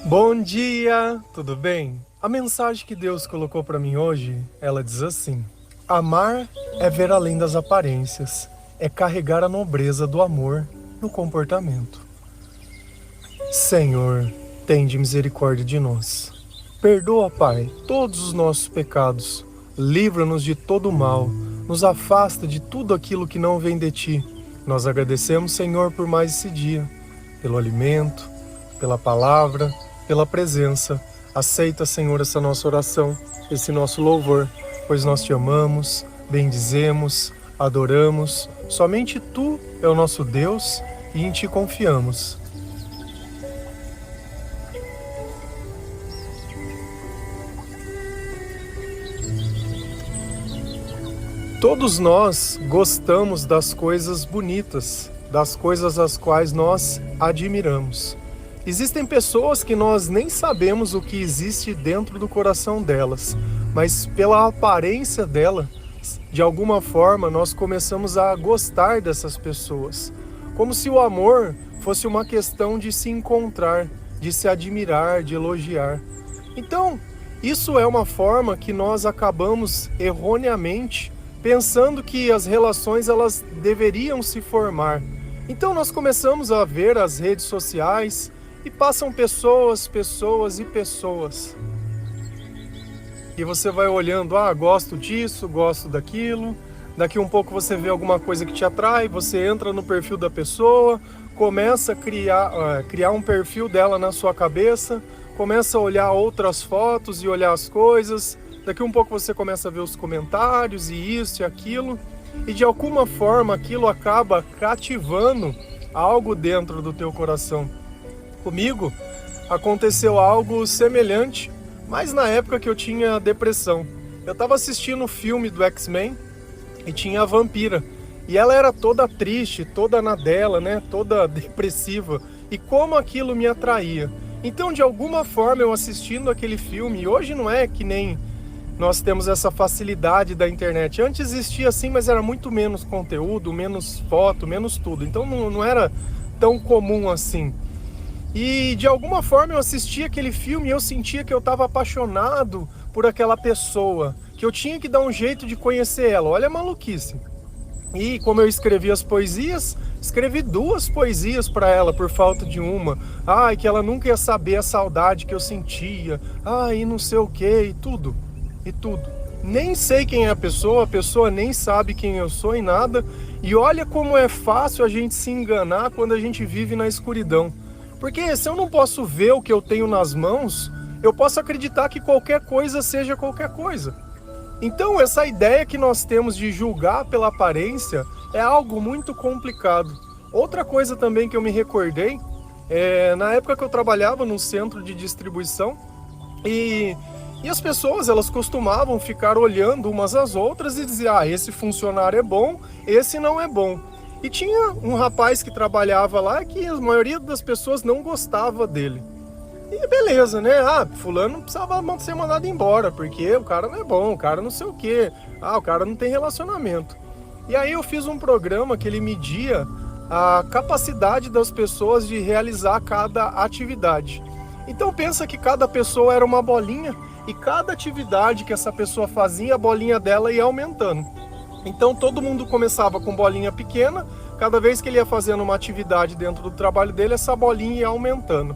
Bom dia, tudo bem? A mensagem que Deus colocou para mim hoje, ela diz assim: amar é ver além das aparências, é carregar a nobreza do amor no comportamento. Senhor, tende misericórdia de nós. Perdoa, Pai, todos os nossos pecados. Livra-nos de todo o mal. Nos afasta de tudo aquilo que não vem de Ti. Nós agradecemos, Senhor, por mais esse dia, pelo alimento, pela palavra, pela presença. Aceita, Senhor, essa nossa oração, esse nosso louvor, pois nós Te amamos, bendizemos, adoramos. Somente Tu é o nosso Deus e em Ti confiamos. Todos nós gostamos das coisas bonitas, das coisas as quais nós admiramos. Existem pessoas que nós nem sabemos o que existe dentro do coração delas, mas pela aparência dela, de alguma forma nós começamos a gostar dessas pessoas. Como se o amor fosse uma questão de se encontrar, de se admirar, de elogiar. Então, isso é uma forma que nós acabamos erroneamente pensando que as relações elas deveriam se formar. Então nós começamos a ver as redes sociais e passam pessoas. E você vai olhando, gosto disso, gosto daquilo. Daqui um pouco você vê alguma coisa que te atrai, você entra no perfil da pessoa, começa a criar um perfil dela na sua cabeça, começa a olhar outras fotos e olhar as coisas. Daqui um pouco você começa a ver os comentários e isso e aquilo, e de alguma forma aquilo acaba cativando algo dentro do teu coração. Comigo aconteceu algo semelhante, mas na época que eu tinha depressão. Eu estava assistindo o filme do X-Men e tinha a vampira, e ela era toda triste, toda na dela, né? Toda depressiva, e como aquilo me atraía. Então de alguma forma eu assistindo aquele filme, e hoje não é que nem nós temos essa facilidade da internet. Antes existia assim, mas era muito menos conteúdo, menos foto, menos tudo. Então não era tão comum assim. E de alguma forma eu assistia aquele filme e eu sentia que eu estava apaixonado por aquela pessoa, que eu tinha que dar um jeito de conhecer ela. Olha a maluquice. E como eu escrevi as poesias, escrevi 2 poesias para ela por falta de uma. Que ela nunca ia saber a saudade que eu sentia. E não sei o que, e tudo. Nem sei quem é a pessoa nem sabe quem eu sou e nada. E olha como é fácil a gente se enganar quando a gente vive na escuridão. Porque se eu não posso ver o que eu tenho nas mãos, eu posso acreditar que qualquer coisa seja qualquer coisa. Então essa ideia que nós temos de julgar pela aparência é algo muito complicado. Outra coisa também que eu me recordei, na época que eu trabalhava num centro de distribuição, e as pessoas, elas costumavam ficar olhando umas às outras e dizer, esse funcionário é bom, esse não é bom. E tinha um rapaz que trabalhava lá que a maioria das pessoas não gostava dele. E beleza, né? Fulano precisava ser mandado embora, porque o cara não é bom, o cara não sei o quê. O cara não tem relacionamento. E aí eu fiz um programa que ele media a capacidade das pessoas de realizar cada atividade. Então pensa que cada pessoa era uma bolinha, e cada atividade que essa pessoa fazia, a bolinha dela ia aumentando. Então todo mundo começava com bolinha pequena, cada vez que ele ia fazendo uma atividade dentro do trabalho dele, essa bolinha ia aumentando.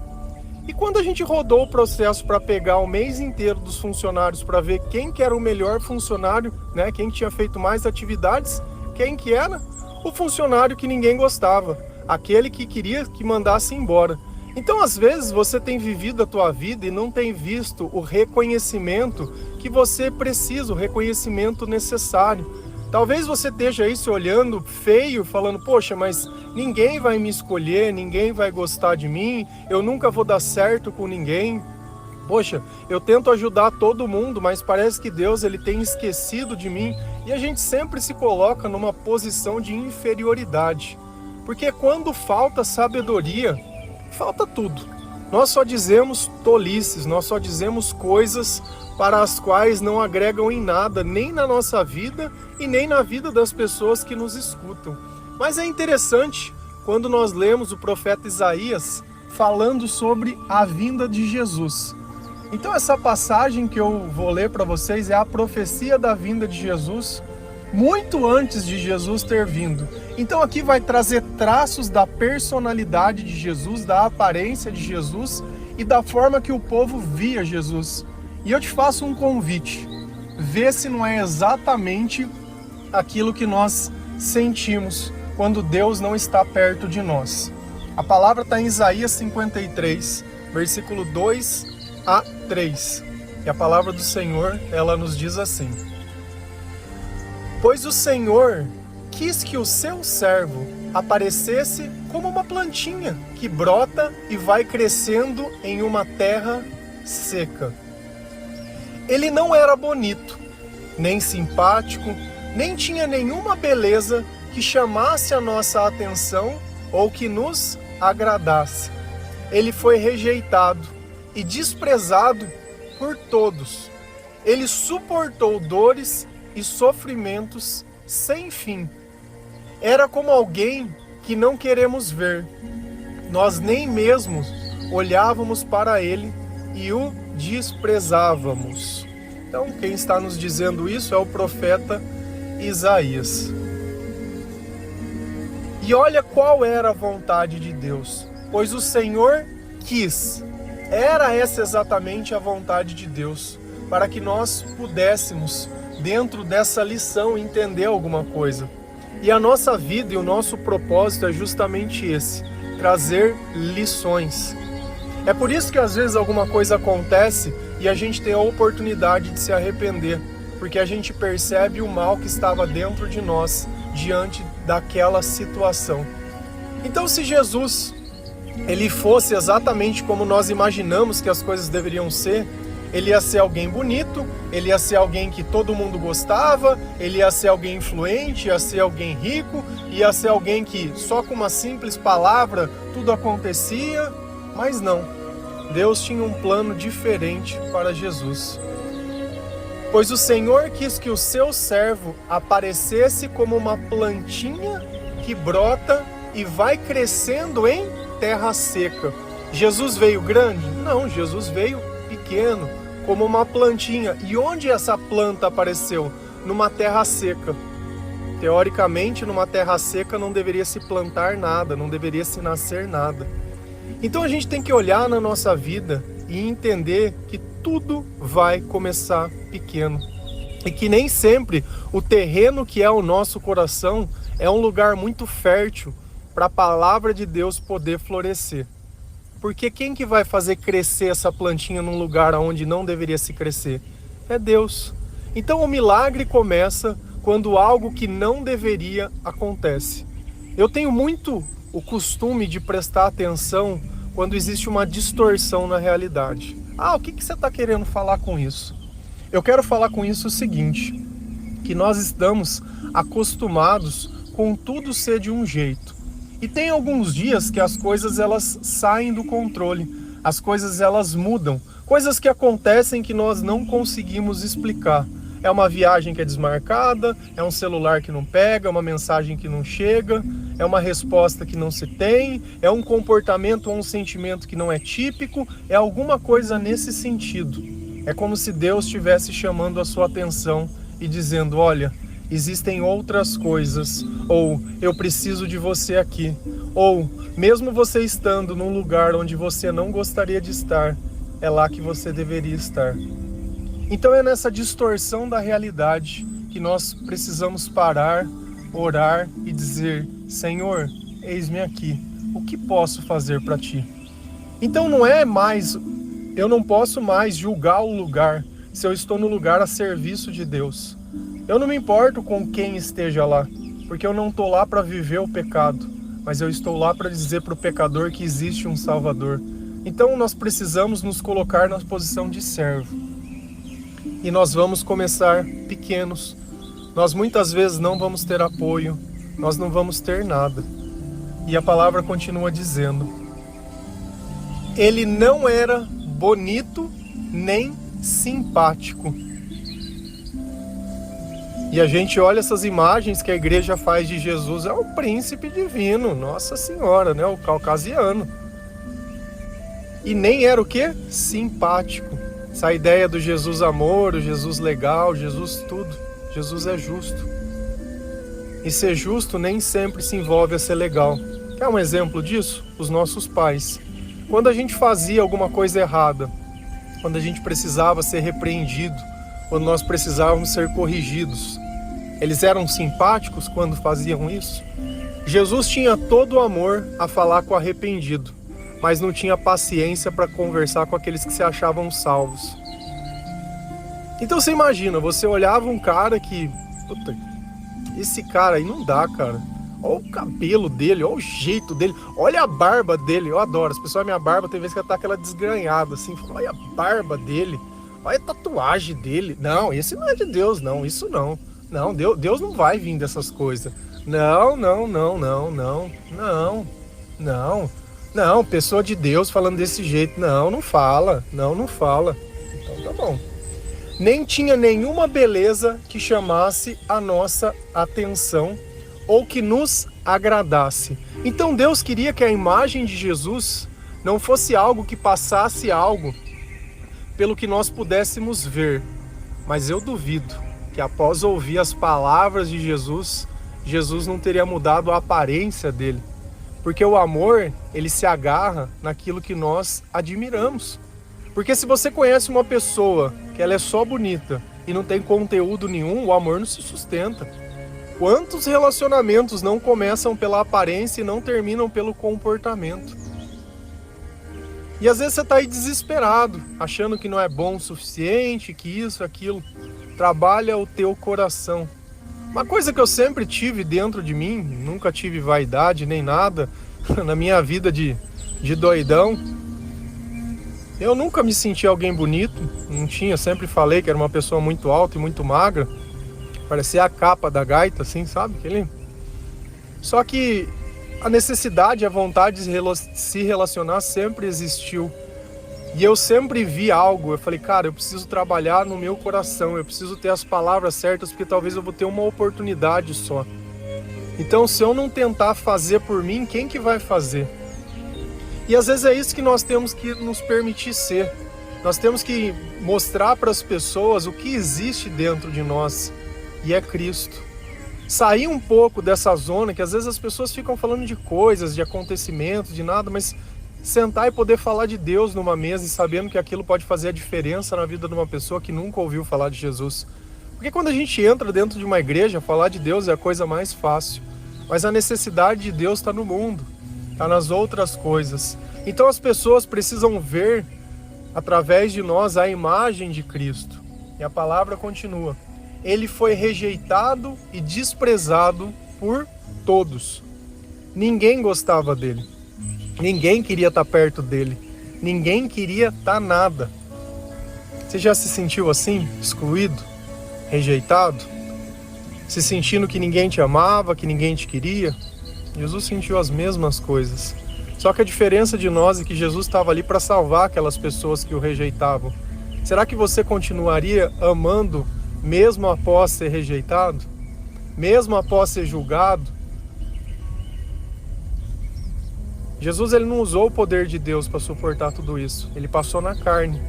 E quando a gente rodou o processo para pegar o mês inteiro dos funcionários, para ver quem que era o melhor funcionário, né, quem tinha feito mais atividades, quem que era? O funcionário que ninguém gostava, aquele que queria que mandasse embora. Então, às vezes, você tem vivido a tua vida e não tem visto o reconhecimento que você precisa, o reconhecimento necessário. Talvez você esteja aí se olhando feio, falando, poxa, mas ninguém vai me escolher, ninguém vai gostar de mim, eu nunca vou dar certo com ninguém. Poxa, eu tento ajudar todo mundo, mas parece que Deus ele tem esquecido de mim. E a gente sempre se coloca numa posição de inferioridade. Porque quando falta sabedoria, falta tudo. Nós só dizemos tolices, nós só dizemos coisas para as quais não agregam em nada, nem na nossa vida e nem na vida das pessoas que nos escutam. Mas é interessante, quando nós lemos o profeta Isaías, falando sobre a vinda de Jesus. Então essa passagem que eu vou ler para vocês é a profecia da vinda de Jesus, muito antes de Jesus ter vindo. Então aqui vai trazer traços da personalidade de Jesus, da aparência de Jesus e da forma que o povo via Jesus. E eu te faço um convite, vê se não é exatamente aquilo que nós sentimos quando Deus não está perto de nós. A palavra está em Isaías 53, versículo 2 a 3. E a palavra do Senhor, ela nos diz assim: Pois o Senhor quis que o seu servo aparecesse como uma plantinha que brota e vai crescendo em uma terra seca. Ele não era bonito, nem simpático, nem tinha nenhuma beleza que chamasse a nossa atenção ou que nos agradasse. Ele foi rejeitado e desprezado por todos. Ele suportou dores e sofrimentos sem fim. Era como alguém que não queremos ver. Nós nem mesmo olhávamos para ele e o desprezávamos. Então, quem está nos dizendo isso é o profeta Isaías. E olha qual era a vontade de Deus, pois o Senhor quis. Era essa exatamente a vontade de Deus, para que nós pudéssemos, dentro dessa lição, entender alguma coisa. E a nossa vida e o nosso propósito é justamente esse, trazer lições. É por isso que às vezes alguma coisa acontece e a gente tem a oportunidade de se arrepender, porque a gente percebe o mal que estava dentro de nós diante daquela situação. Então, se Jesus ele fosse exatamente como nós imaginamos que as coisas deveriam ser, ele ia ser alguém bonito, ele ia ser alguém que todo mundo gostava, ele ia ser alguém influente, ia ser alguém rico, ia ser alguém que só com uma simples palavra tudo acontecia, mas não. Deus tinha um plano diferente para Jesus. Pois o Senhor quis que o seu servo aparecesse como uma plantinha que brota e vai crescendo em terra seca. Jesus veio grande? Não, Jesus veio pequeno, como uma plantinha. E onde essa planta apareceu? Numa terra seca. Teoricamente, numa terra seca não deveria se plantar nada, não deveria se nascer nada. Então a gente tem que olhar na nossa vida e entender que tudo vai começar pequeno. E que nem sempre o terreno que é o nosso coração é um lugar muito fértil para a palavra de Deus poder florescer. Porque quem que vai fazer crescer essa plantinha num lugar onde não deveria se crescer? É Deus. Então o milagre começa quando algo que não deveria acontece. Eu tenho muito o costume de prestar atenção quando existe uma distorção na realidade. O que você está querendo falar com isso? Eu quero falar com isso o seguinte, que nós estamos acostumados com tudo ser de um jeito. E tem alguns dias que as coisas elas saem do controle, as coisas elas mudam, coisas que acontecem que nós não conseguimos explicar. É uma viagem que é desmarcada, é um celular que não pega, é uma mensagem que não chega, é uma resposta que não se tem, é um comportamento ou um sentimento que não é típico, é alguma coisa nesse sentido. É como se Deus estivesse chamando a sua atenção e dizendo, olha, existem outras coisas, ou eu preciso de você aqui, ou mesmo você estando num lugar onde você não gostaria de estar, é lá que você deveria estar. Então é nessa distorção da realidade que nós precisamos parar, orar e dizer, Senhor, eis-me aqui, o que posso fazer para ti? Então eu não posso mais julgar o lugar se eu estou no lugar a serviço de Deus. Eu não me importo com quem esteja lá, porque eu não estou lá para viver o pecado, mas eu estou lá para dizer para o pecador que existe um Salvador. Então nós precisamos nos colocar na posição de servo. E nós vamos começar pequenos. Nós muitas vezes não vamos ter apoio, nós não vamos ter nada. E a palavra continua dizendo, ele não era bonito nem simpático. E a gente olha essas imagens que a igreja faz de Jesus, é um príncipe divino, Nossa Senhora, né? O caucasiano. E nem era o quê? Simpático. Essa ideia do Jesus amor, o Jesus legal, Jesus tudo. Jesus é justo. E ser justo nem sempre se envolve a ser legal. Quer um exemplo disso? Os nossos pais. Quando a gente fazia alguma coisa errada, quando a gente precisava ser repreendido, quando nós precisávamos ser corrigidos, eles eram simpáticos quando faziam isso? Jesus tinha todo o amor a falar com o arrependido, mas não tinha paciência para conversar com aqueles que se achavam salvos. Então você imagina, você olhava um cara que... Puta, esse cara aí não dá, cara. Olha o cabelo dele, olha o jeito dele, olha a barba dele. Eu adoro, as pessoas, minha barba tem vezes que ela tá aquela desgranhada assim. Olha a barba dele, olha a tatuagem dele. Não, esse não é de Deus, não, isso não. Não, Deus não vai vir dessas coisas. Não, pessoa de Deus falando desse jeito. Não fala. Então tá bom. Nem tinha nenhuma beleza que chamasse a nossa atenção ou que nos agradasse. Então Deus queria que a imagem de Jesus não fosse algo que passasse algo pelo que nós pudéssemos ver. Mas eu duvido que após ouvir as palavras de Jesus, Jesus não teria mudado a aparência dele. Porque o amor, ele se agarra naquilo que nós admiramos. Porque se você conhece uma pessoa que ela é só bonita e não tem conteúdo nenhum, o amor não se sustenta. Quantos relacionamentos não começam pela aparência e não terminam pelo comportamento? E às vezes você está aí desesperado, achando que não é bom o suficiente, que isso, aquilo. Trabalha o teu coração. Uma coisa que eu sempre tive dentro de mim, nunca tive vaidade nem nada, na minha vida de doidão, eu nunca me senti alguém bonito, não tinha, sempre falei que era uma pessoa muito alta e muito magra, parecia a capa da gaita, assim, sabe? Só que a necessidade, a vontade de se relacionar sempre existiu. E eu sempre vi algo, eu falei, cara, eu preciso trabalhar no meu coração, eu preciso ter as palavras certas, porque talvez eu vou ter uma oportunidade só. Então, se eu não tentar fazer por mim, quem que vai fazer? E às vezes é isso que nós temos que nos permitir ser. Nós temos que mostrar para as pessoas o que existe dentro de nós, e é Cristo. Sair um pouco dessa zona, que às vezes as pessoas ficam falando de coisas, de acontecimentos, de nada, mas sentar e poder falar de Deus numa mesa e sabendo que aquilo pode fazer a diferença na vida de uma pessoa que nunca ouviu falar de Jesus. Porque quando a gente entra dentro de uma igreja, falar de Deus é a coisa mais fácil. Mas a necessidade de Deus está no mundo, está nas outras coisas. Então as pessoas precisam ver, através de nós, a imagem de Cristo. E a palavra continua. Ele foi rejeitado e desprezado por todos. Ninguém gostava dele. Ninguém queria estar perto dele. Ninguém queria estar nada. Você já se sentiu assim? Excluído? Rejeitado? Se sentindo que ninguém te amava, que ninguém te queria? Jesus sentiu as mesmas coisas. Só que a diferença de nós é que Jesus estava ali para salvar aquelas pessoas que o rejeitavam. Será que você continuaria amando mesmo após ser rejeitado? Mesmo após ser julgado? Jesus, ele não usou o poder de Deus para suportar tudo isso. Ele passou na carne.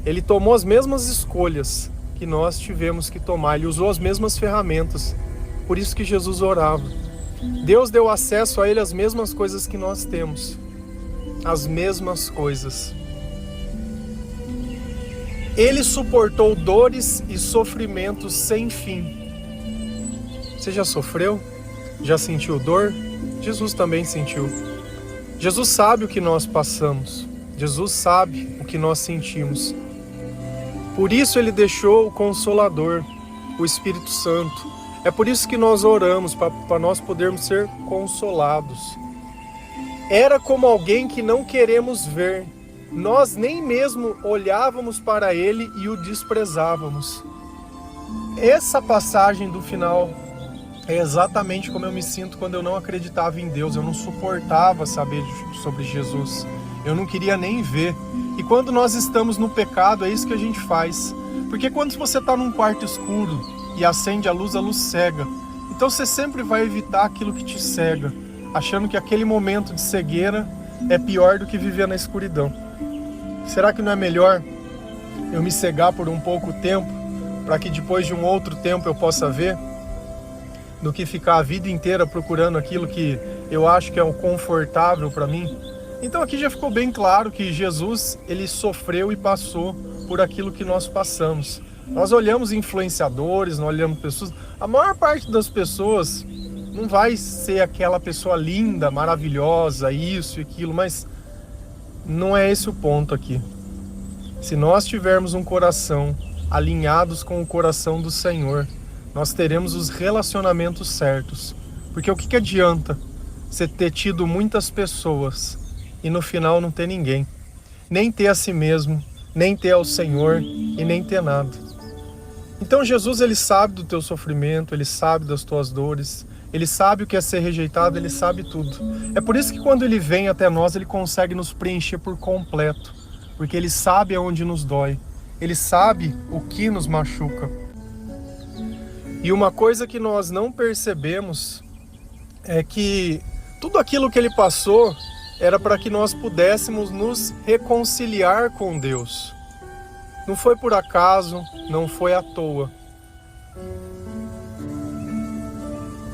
Ele tomou as mesmas escolhas que nós tivemos que tomar. Ele usou as mesmas ferramentas. Por isso que Jesus orava. Deus deu acesso a ele as mesmas coisas que nós temos. As mesmas coisas. Ele suportou dores e sofrimentos sem fim. Você já sofreu? Já sentiu dor? Jesus também sentiu. Jesus sabe o que nós passamos. Jesus sabe o que nós sentimos. Por isso ele deixou o Consolador, o Espírito Santo. É por isso que nós oramos, para nós podermos ser consolados. Era como alguém que não queremos ver. Nós nem mesmo olhávamos para ele e o desprezávamos. Essa passagem do final é exatamente como eu me sinto quando eu não acreditava em Deus. Eu não suportava saber sobre Jesus. Eu não queria nem ver. E quando nós estamos no pecado, é isso que a gente faz. Porque quando você está num quarto escuro e acende a luz cega. Então você sempre vai evitar aquilo que te cega, achando que aquele momento de cegueira é pior do que viver na escuridão. Será que não é melhor eu me cegar por um pouco tempo, para que depois de um outro tempo eu possa ver, do que ficar a vida inteira procurando aquilo que eu acho que é o confortável para mim? Então aqui já ficou bem claro que Jesus, ele sofreu e passou por aquilo que nós passamos. Nós olhamos influenciadores, nós olhamos pessoas, a maior parte das pessoas não vai ser aquela pessoa linda, maravilhosa, isso e aquilo, mas não é esse o ponto aqui. Se nós tivermos um coração alinhados com o coração do Senhor, nós teremos os relacionamentos certos. Porque o que adianta você ter tido muitas pessoas e no final não ter ninguém? Nem ter a si mesmo, nem ter ao Senhor e nem ter nada. Então Jesus, ele sabe do teu sofrimento, ele sabe das tuas dores, ele sabe o que é ser rejeitado, ele sabe tudo. É por isso que quando ele vem até nós, ele consegue nos preencher por completo. Porque ele sabe aonde nos dói, ele sabe o que nos machuca. E uma coisa que nós não percebemos é que tudo aquilo que ele passou era para que nós pudéssemos nos reconciliar com Deus. Não foi por acaso, não foi à toa.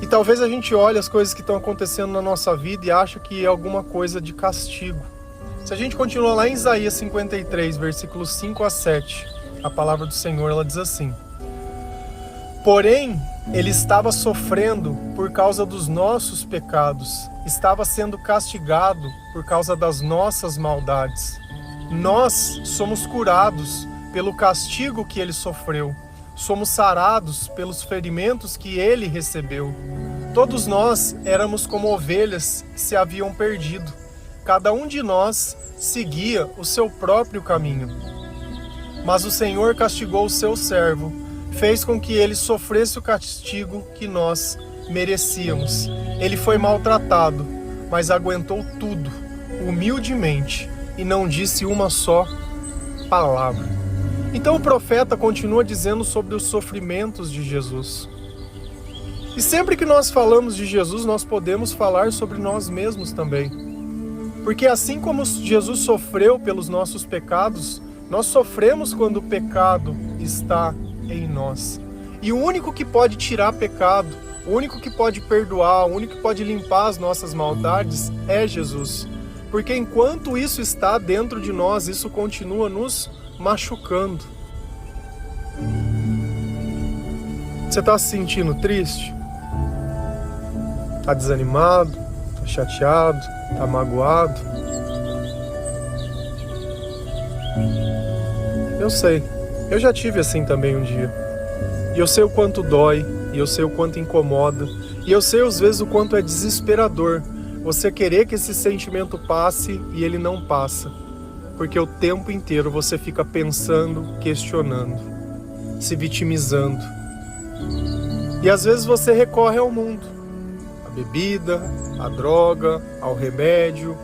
E talvez a gente olhe as coisas que estão acontecendo na nossa vida e ache que é alguma coisa de castigo. Se a gente continuar lá em Isaías 53, versículos 5 a 7, a palavra do Senhor, ela diz assim: porém, ele estava sofrendo por causa dos nossos pecados, estava sendo castigado por causa das nossas maldades. Nós somos curados pelo castigo que ele sofreu, somos sarados pelos ferimentos que ele recebeu. Todos nós éramos como ovelhas que se haviam perdido. Cada um de nós seguia o seu próprio caminho. Mas o Senhor castigou o seu servo, fez com que ele sofresse o castigo que nós merecíamos. Ele foi maltratado, mas aguentou tudo, humildemente, e não disse uma só palavra. Então o profeta continua dizendo sobre os sofrimentos de Jesus. E sempre que nós falamos de Jesus, nós podemos falar sobre nós mesmos também. Porque assim como Jesus sofreu pelos nossos pecados, nós sofremos quando o pecado está em nós. E o único que pode tirar pecado, o único que pode perdoar, o único que pode limpar as nossas maldades é Jesus. Porque enquanto isso está dentro de nós, isso continua nos machucando. Você está se sentindo triste? Está desanimado? Está chateado? Está magoado? Eu sei, eu já tive assim também um dia. E eu sei o quanto dói, e eu sei o quanto incomoda, e eu sei às vezes o quanto é desesperador você querer que esse sentimento passe e ele não passa. Porque o tempo inteiro você fica pensando, questionando, se vitimizando. E às vezes você recorre ao mundo. Bebida, a droga, ao remédio,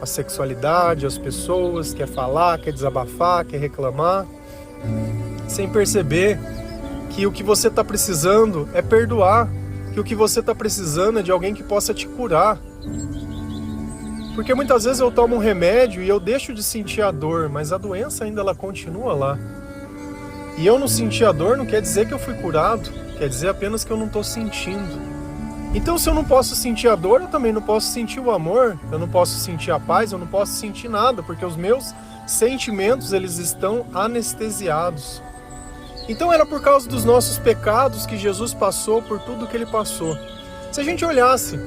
a sexualidade, as pessoas, quer falar, quer desabafar, quer reclamar, sem perceber que o que você está precisando é perdoar, que o que você está precisando é de alguém que possa te curar. Porque muitas vezes eu tomo um remédio e eu deixo de sentir a dor, mas a doença ainda ela continua lá. E eu não sentir a dor não quer dizer que eu fui curado, quer dizer apenas que eu não estou sentindo. Então se eu não posso sentir a dor, eu também não posso sentir o amor, eu não posso sentir a paz, eu não posso sentir nada, porque os meus sentimentos eles estão anestesiados. Então era por causa dos nossos pecados que Jesus passou por tudo que ele passou. Se a gente olhasse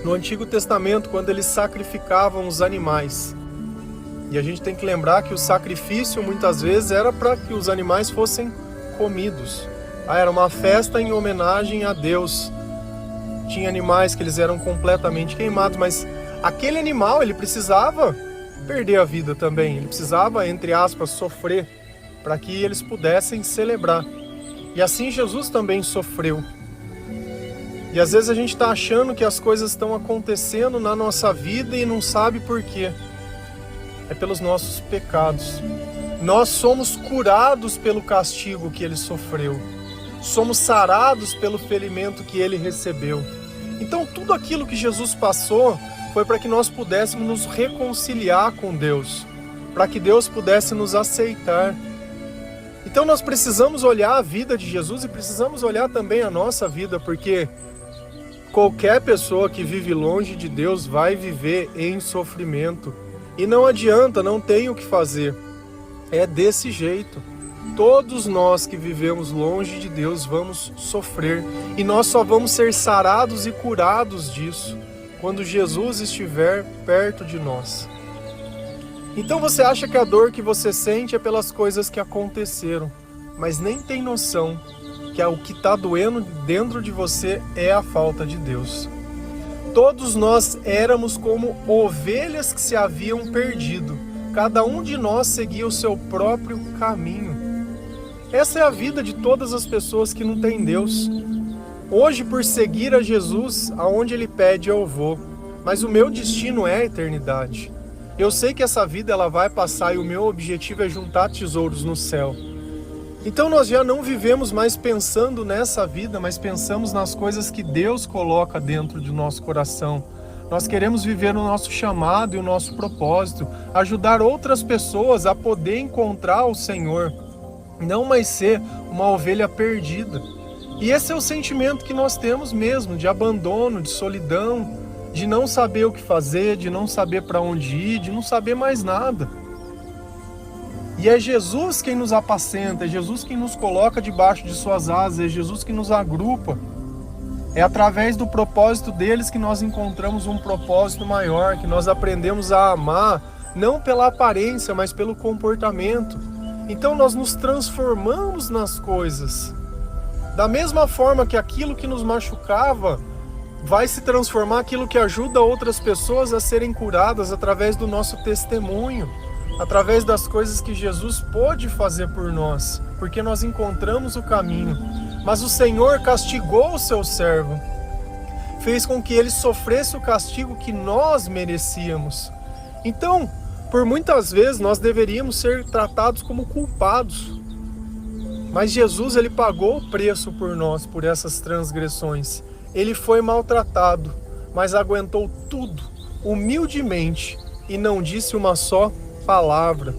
no Antigo Testamento, quando eles sacrificavam os animais, e a gente tem que lembrar que o sacrifício muitas vezes era para que os animais fossem comidos. Era uma festa em homenagem a Deus. Tinha animais que eles eram completamente queimados, mas aquele animal ele precisava perder a vida também. Ele precisava, entre aspas, sofrer para que eles pudessem celebrar. E assim Jesus também sofreu. E às vezes a gente está achando que as coisas estão acontecendo na nossa vida e não sabe por quê. É pelos nossos pecados. Nós somos curados pelo castigo que ele sofreu. Somos sarados pelo ferimento que ele recebeu. Então tudo aquilo que Jesus passou foi para que nós pudéssemos nos reconciliar com Deus, para que Deus pudesse nos aceitar. Então nós precisamos olhar a vida de Jesus e precisamos olhar também a nossa vida, porque qualquer pessoa que vive longe de Deus vai viver em sofrimento. E não adianta, não tem o que fazer. É desse jeito. Todos nós que vivemos longe de Deus vamos sofrer. E nós só vamos ser sarados e curados disso quando Jesus estiver perto de nós. Então você acha que a dor que você sente é pelas coisas que aconteceram, mas nem tem noção que o que está doendo dentro de você é a falta de Deus. Todos nós éramos como ovelhas que se haviam perdido. Cada um de nós seguia o seu próprio caminho. Essa é a vida de todas as pessoas que não têm Deus. Hoje, por seguir a Jesus, aonde Ele pede eu vou. Mas o meu destino é a eternidade. Eu sei que essa vida ela vai passar e o meu objetivo é juntar tesouros no céu. Então nós já não vivemos mais pensando nessa vida, mas pensamos nas coisas que Deus coloca dentro do nosso coração. Nós queremos viver o nosso chamado e o nosso propósito, ajudar outras pessoas a poder encontrar o Senhor, não mais ser uma ovelha perdida. E esse é o sentimento que nós temos mesmo, de abandono, de solidão, de não saber o que fazer, de não saber para onde ir, de não saber mais nada. E é Jesus quem nos apacenta, é Jesus quem nos coloca debaixo de suas asas, é Jesus que nos agrupa. É através do propósito deles que nós encontramos um propósito maior, que nós aprendemos a amar, não pela aparência, mas pelo comportamento. Então nós nos transformamos nas coisas. Da mesma forma que aquilo que nos machucava vai se transformar aquilo que ajuda outras pessoas a serem curadas através do nosso testemunho, através das coisas que Jesus pôde fazer por nós, porque nós encontramos o caminho. Mas o Senhor castigou o seu servo, fez com que ele sofresse o castigo que nós merecíamos. Então, por muitas vezes nós deveríamos ser tratados como culpados, mas Jesus ele pagou o preço por nós, por essas transgressões. Ele foi maltratado, mas aguentou tudo, humildemente, e não disse uma só palavra.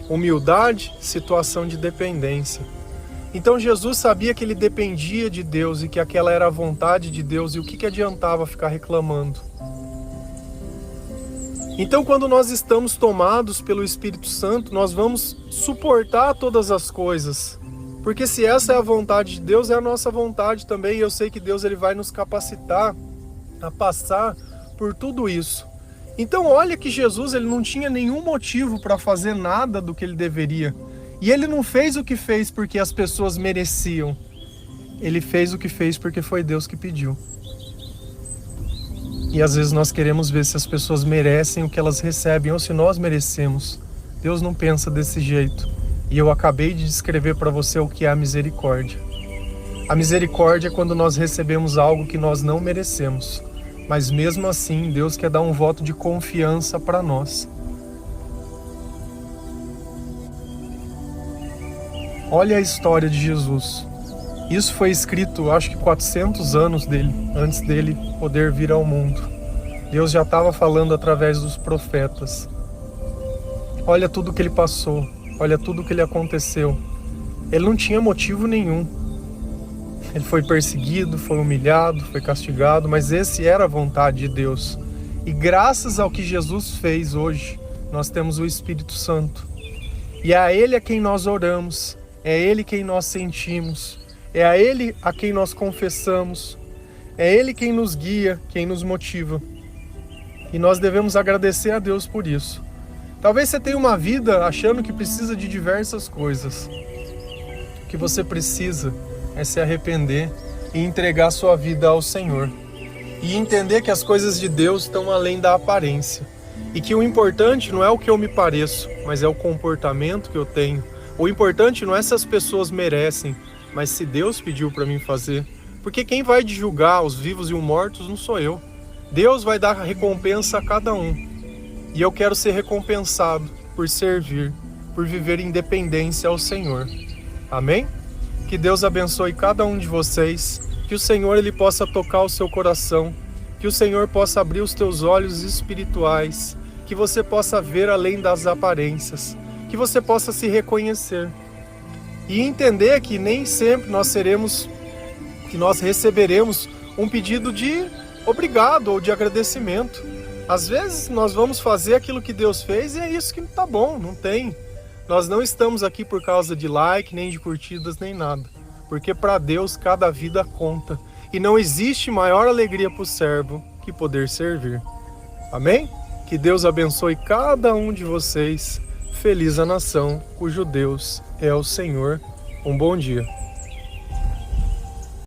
Humildade, situação de dependência. Então Jesus sabia que ele dependia de Deus e que aquela era a vontade de Deus, e o que adiantava ficar reclamando? Então quando nós estamos tomados pelo Espírito Santo, nós vamos suportar todas as coisas. Porque se essa é a vontade de Deus, é a nossa vontade também. E eu sei que Deus ele vai nos capacitar a passar por tudo isso. Então olha que Jesus ele não tinha nenhum motivo para fazer nada do que ele deveria. E ele não fez o que fez porque as pessoas mereciam. Ele fez o que fez porque foi Deus que pediu. E às vezes nós queremos ver se as pessoas merecem o que elas recebem ou se nós merecemos. Deus não pensa desse jeito. E eu acabei de descrever para você o que é a misericórdia. A misericórdia é quando nós recebemos algo que nós não merecemos. Mas mesmo assim, Deus quer dar um voto de confiança para nós. Olha a história de Jesus. Isso foi escrito, acho que 400 anos antes dele poder vir ao mundo. Deus já estava falando através dos profetas. Olha tudo que ele passou. Olha tudo o que lhe aconteceu. Ele não tinha motivo nenhum. Ele foi perseguido, foi humilhado, foi castigado, mas esse era a vontade de Deus. E graças ao que Jesus fez hoje, nós temos o Espírito Santo. E é a Ele a quem nós oramos, é a Ele quem nós sentimos, é a Ele a quem nós confessamos, é Ele quem nos guia, quem nos motiva. E nós devemos agradecer a Deus por isso. Talvez você tenha uma vida achando que precisa de diversas coisas. O que você precisa é se arrepender e entregar sua vida ao Senhor. E entender que as coisas de Deus estão além da aparência. E que o importante não é o que eu me pareço, mas é o comportamento que eu tenho. O importante não é se as pessoas merecem, mas se Deus pediu para mim fazer. Porque quem vai julgar os vivos e os mortos não sou eu. Deus vai dar recompensa a cada um. E eu quero ser recompensado por servir, por viver em dependência ao Senhor. Amém? Que Deus abençoe cada um de vocês, que o Senhor ele possa tocar o seu coração Que o Senhor possa abrir os teus olhos espirituais, que você possa ver além das aparências, que você possa se reconhecer e entender que nem sempre nós receberemos um pedido de obrigado ou de agradecimento. Às vezes nós vamos fazer aquilo que Deus fez e é isso que tá bom, não tem. Nós não estamos aqui por causa de like, nem de curtidas, nem nada. Porque para Deus cada vida conta. E não existe maior alegria para o servo que poder servir. Amém? Que Deus abençoe cada um de vocês. Feliz a nação cujo Deus é o Senhor. Um bom dia.